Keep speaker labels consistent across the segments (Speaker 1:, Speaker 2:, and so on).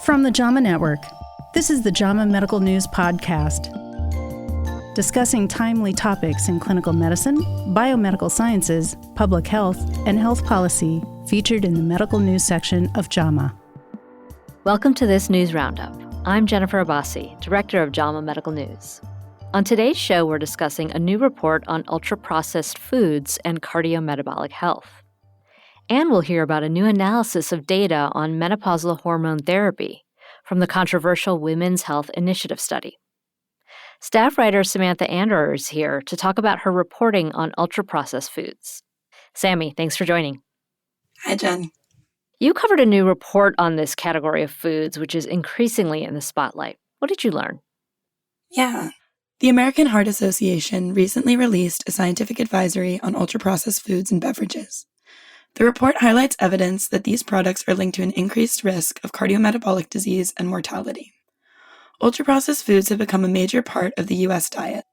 Speaker 1: From the JAMA Network, this is the JAMA Medical News Podcast, discussing timely topics in clinical medicine, biomedical sciences, public health, and health policy, featured in the medical news section of JAMA.
Speaker 2: Welcome to this news roundup. I'm Jennifer Abbasi, Director of JAMA Medical News. On today's show, we're discussing a new report on ultraprocessed foods and cardiometabolic health. And we'll hear about a new analysis of data on menopausal hormone therapy from the controversial Women's Health Initiative study. Staff writer Samantha Anderer is here to talk about her reporting on ultraprocessed foods. Sammy, thanks for joining.
Speaker 3: Hi, Jen.
Speaker 2: You covered a new report on this category of foods, which is increasingly in the spotlight. What did you learn?
Speaker 3: Yeah. The American Heart Association recently released a scientific advisory on ultraprocessed foods and beverages. The report highlights evidence that these products are linked to an increased risk of cardiometabolic disease and mortality. Ultraprocessed foods have become a major part of the U.S. diet.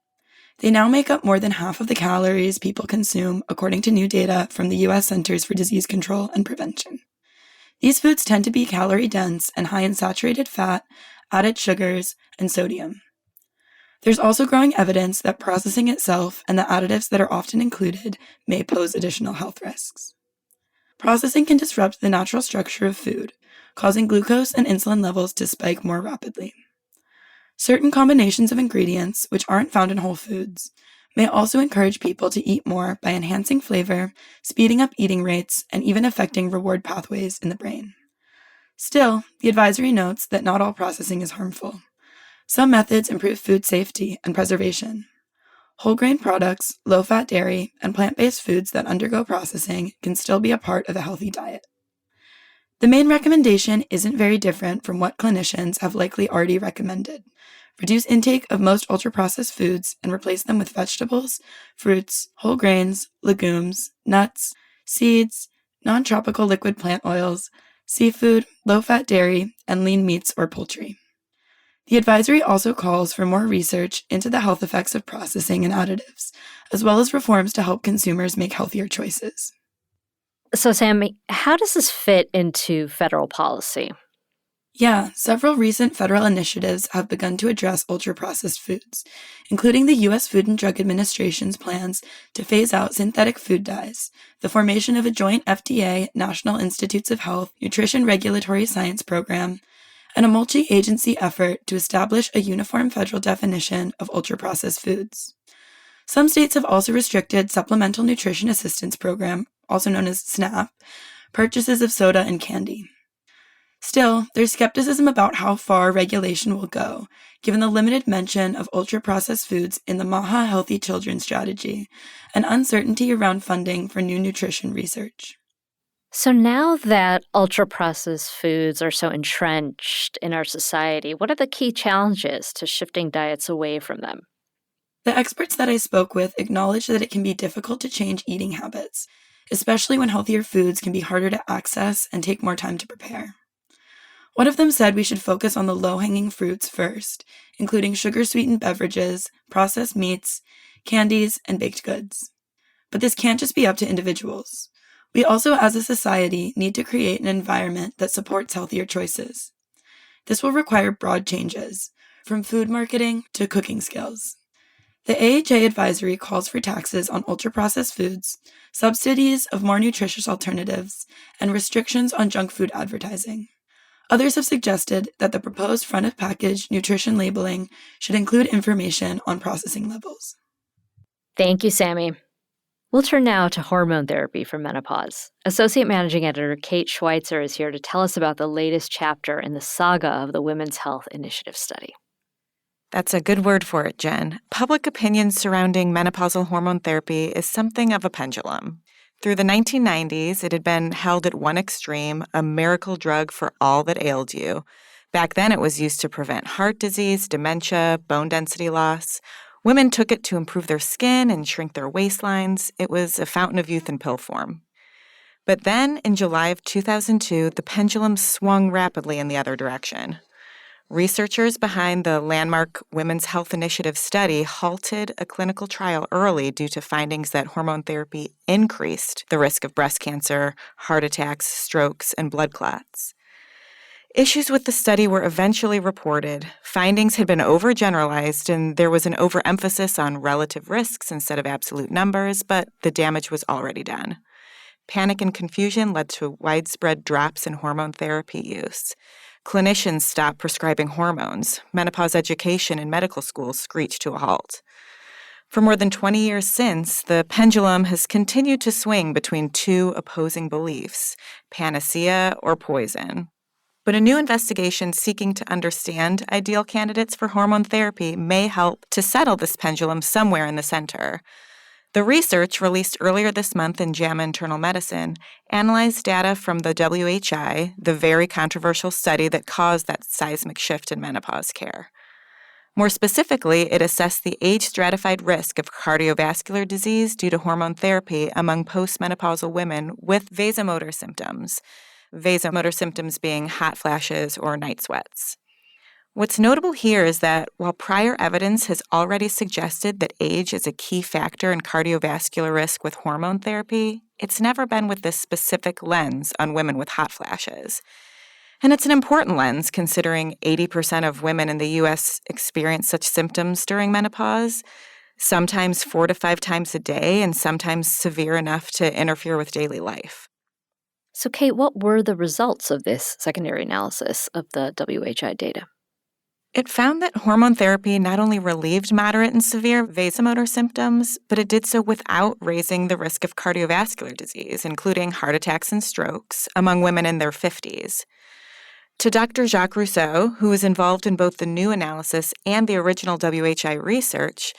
Speaker 3: They now make up more than half of the calories people consume, according to new data from the U.S. Centers for Disease Control and Prevention. These foods tend to be calorie-dense and high in saturated fat, added sugars, and sodium. There's also growing evidence that processing itself and the additives that are often included may pose additional health risks. Processing can disrupt the natural structure of food, causing glucose and insulin levels to spike more rapidly. Certain combinations of ingredients, which aren't found in whole foods, may also encourage people to eat more by enhancing flavor, speeding up eating rates, and even affecting reward pathways in the brain. Still, the advisory notes that not all processing is harmful. Some methods improve food safety and preservation. Whole grain products, low-fat dairy, and plant-based foods that undergo processing can still be a part of a healthy diet. The main recommendation isn't very different from what clinicians have likely already recommended. Reduce intake of most ultra-processed foods and replace them with vegetables, fruits, whole grains, legumes, nuts, seeds, non-tropical liquid plant oils, seafood, low-fat dairy, and lean meats or poultry. The advisory also calls for more research into the health effects of processing and additives, as well as reforms to help consumers make healthier choices.
Speaker 2: So, Sammy, how does this fit into federal policy?
Speaker 3: Yeah, several recent federal initiatives have begun to address ultra-processed foods, including the U.S. Food and Drug Administration's plans to phase out synthetic food dyes, the formation of a joint FDA National Institutes of Health Nutrition Regulatory Science program, and a multi-agency effort to establish a uniform federal definition of ultra-processed foods. Some states have also restricted Supplemental Nutrition Assistance Program, also known as SNAP, purchases of soda and candy. Still, there's skepticism about how far regulation will go, given the limited mention of ultra-processed foods in the MAHA Healthy Children Strategy, and uncertainty around funding for new nutrition research.
Speaker 2: So now that ultra-processed foods are so entrenched in our society, what are the key challenges to shifting diets away from them?
Speaker 3: The experts that I spoke with acknowledge that it can be difficult to change eating habits, especially when healthier foods can be harder to access and take more time to prepare. One of them said we should focus on the low-hanging fruits first, including sugar-sweetened beverages, processed meats, candies, and baked goods. But this can't just be up to individuals. We also, as a society, need to create an environment that supports healthier choices. This will require broad changes, from food marketing to cooking skills. The AHA advisory calls for taxes on ultra-processed foods, subsidies of more nutritious alternatives, and restrictions on junk food advertising. Others have suggested that the proposed front-of-package nutrition labeling should include information on processing levels.
Speaker 2: Thank you, Sammy. We'll turn now to hormone therapy for menopause. Associate Managing Editor Kate Schweitzer is here to tell us about the latest chapter in the saga of the Women's Health Initiative study.
Speaker 4: That's a good word for it, Jen. Public opinion surrounding menopausal hormone therapy is something of a pendulum. Through the 1990s, it had been held at one extreme, a miracle drug for all that ailed you. Back then, it was used to prevent heart disease, dementia, bone density loss. Women took it to improve their skin and shrink their waistlines. It was a fountain of youth in pill form. But then, in July of 2002, the pendulum swung rapidly in the other direction. Researchers behind the landmark Women's Health Initiative study halted a clinical trial early due to findings that hormone therapy increased the risk of breast cancer, heart attacks, strokes, and blood clots. Issues with the study were eventually reported. Findings had been overgeneralized, and there was an overemphasis on relative risks instead of absolute numbers, but the damage was already done. Panic and confusion led to widespread drops in hormone therapy use. Clinicians stopped prescribing hormones. Menopause education in medical schools screeched to a halt. For more than 20 years since, the pendulum has continued to swing between two opposing beliefs, panacea or poison. But a new investigation seeking to understand ideal candidates for hormone therapy may help to settle this pendulum somewhere in the center. The research, released earlier this month in JAMA Internal Medicine, analyzed data from the WHI, the very controversial study that caused that seismic shift in menopause care. More specifically, it assessed the age-stratified risk of cardiovascular disease due to hormone therapy among postmenopausal women with vasomotor symptoms being hot flashes or night sweats. What's notable here is that while prior evidence has already suggested that age is a key factor in cardiovascular risk with hormone therapy, it's never been with this specific lens on women with hot flashes. And it's an important lens considering 80% of women in the U.S. experience such symptoms during menopause, sometimes 4 to 5 times a day, and sometimes severe enough to interfere with daily life.
Speaker 2: So, Kate, what were the results of this secondary analysis of the WHI data?
Speaker 4: It found that hormone therapy not only relieved moderate and severe vasomotor symptoms, but it did so without raising the risk of cardiovascular disease, including heart attacks and strokes, among women in their 50s. To Dr. Jacques Rousseau, who was involved in both the new analysis and the original WHI research,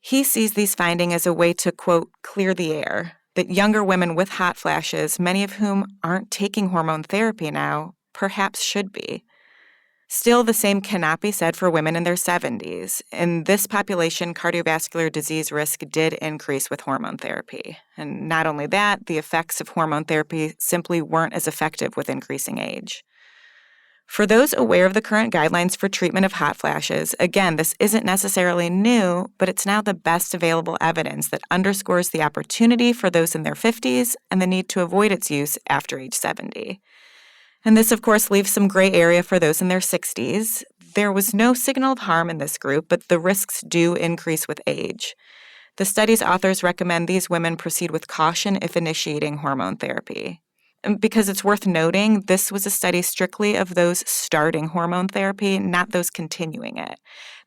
Speaker 4: he sees these findings as a way to, quote, clear the air, that younger women with hot flashes, many of whom aren't taking hormone therapy now, perhaps should be. Still, the same cannot be said for women in their 70s. In this population, cardiovascular disease risk did increase with hormone therapy. And not only that, the effects of hormone therapy simply weren't as effective with increasing age. For those aware of the current guidelines for treatment of hot flashes, again, this isn't necessarily new, but it's now the best available evidence that underscores the opportunity for those in their 50s and the need to avoid its use after age 70. And this, of course, leaves some gray area for those in their 60s. There was no signal of harm in this group, but the risks do increase with age. The study's authors recommend these women proceed with caution if initiating hormone therapy. Because it's worth noting, this was a study strictly of those starting hormone therapy, not those continuing it.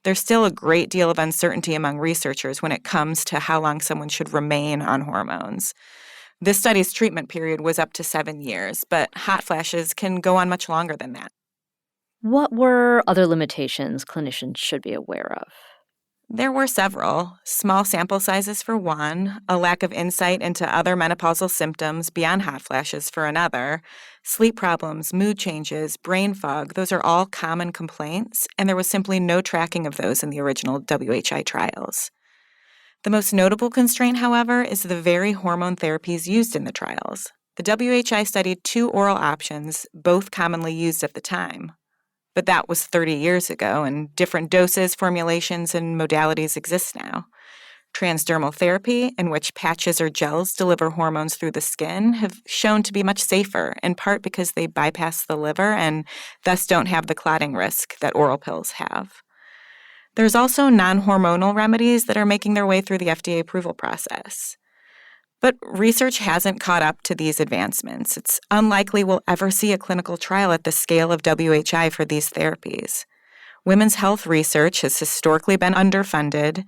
Speaker 4: There's still a great deal of uncertainty among researchers when it comes to how long someone should remain on hormones. This study's treatment period was up to 7 years, but hot flashes can go on much longer than that.
Speaker 2: What were other limitations clinicians should be aware of?
Speaker 4: There were several. Small sample sizes for one, a lack of insight into other menopausal symptoms beyond hot flashes for another, sleep problems, mood changes, brain fog, those are all common complaints, and there was simply no tracking of those in the original WHI trials. The most notable constraint, however, is the very hormone therapies used in the trials. The WHI studied 2 oral options, both commonly used at the time. But that was 30 years ago, and different doses, formulations, and modalities exist now. Transdermal therapy, in which patches or gels deliver hormones through the skin, have shown to be much safer, in part because they bypass the liver and thus don't have the clotting risk that oral pills have. There's also non-hormonal remedies that are making their way through the FDA approval process. But research hasn't caught up to these advancements. It's unlikely we'll ever see a clinical trial at the scale of WHI for these therapies. Women's health research has historically been underfunded,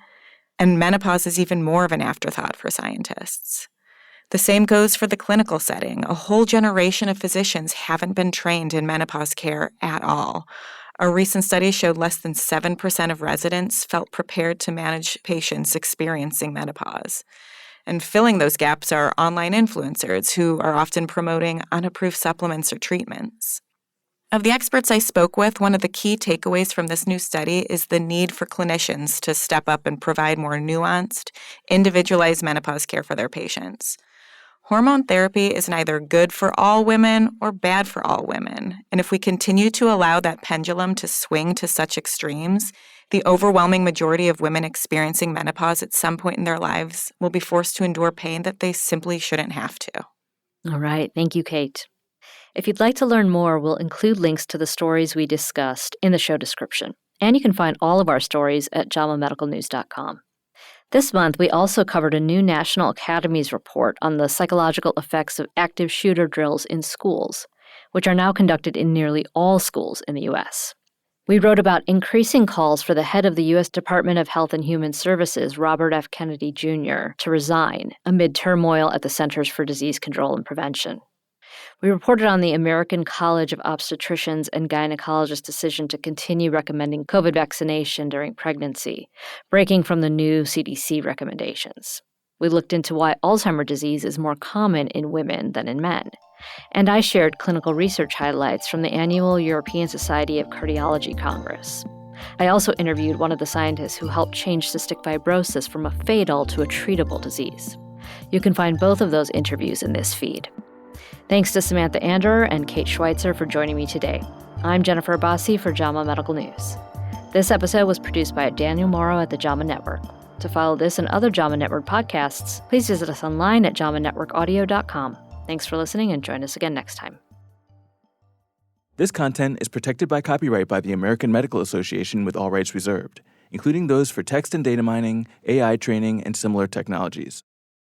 Speaker 4: and menopause is even more of an afterthought for scientists. The same goes for the clinical setting. A whole generation of physicians haven't been trained in menopause care at all. A recent study showed less than 7% of residents felt prepared to manage patients experiencing menopause. And filling those gaps are online influencers who are often promoting unapproved supplements or treatments. Of the experts I spoke with, one of the key takeaways from this new study is the need for clinicians to step up and provide more nuanced, individualized menopause care for their patients. Hormone therapy is neither good for all women or bad for all women. And if we continue to allow that pendulum to swing to such extremes, the overwhelming majority of women experiencing menopause at some point in their lives will be forced to endure pain that they simply shouldn't have to.
Speaker 2: All right. Thank you, Kate. If you'd like to learn more, we'll include links to the stories we discussed in the show description. And you can find all of our stories at JAMAmedicalnews.com. This month, we also covered a new National Academies report on the psychological effects of active shooter drills in schools, which are now conducted in nearly all schools in the U.S. We wrote about increasing calls for the head of the U.S. Department of Health and Human Services, Robert F. Kennedy Jr., to resign amid turmoil at the Centers for Disease Control and Prevention. We reported on the American College of Obstetricians and Gynecologists' decision to continue recommending COVID vaccination during pregnancy, breaking from the new CDC recommendations. We looked into why Alzheimer's disease is more common in women than in men. And I shared clinical research highlights from the annual European Society of Cardiology Congress. I also interviewed one of the scientists who helped change cystic fibrosis from a fatal to a treatable disease. You can find both of those interviews in this feed. Thanks to Samantha Anderer and Kate Schweitzer for joining me today. I'm Jennifer Abbasi for JAMA Medical News. This episode was produced by Daniel Morrow at the JAMA Network. To follow this and other JAMA Network podcasts, please visit us online at jamanetworkaudio.com. Thanks for listening and join us again next time.
Speaker 5: This content is protected by copyright by the American Medical Association with all rights reserved, including those for text and data mining, AI training, and similar technologies.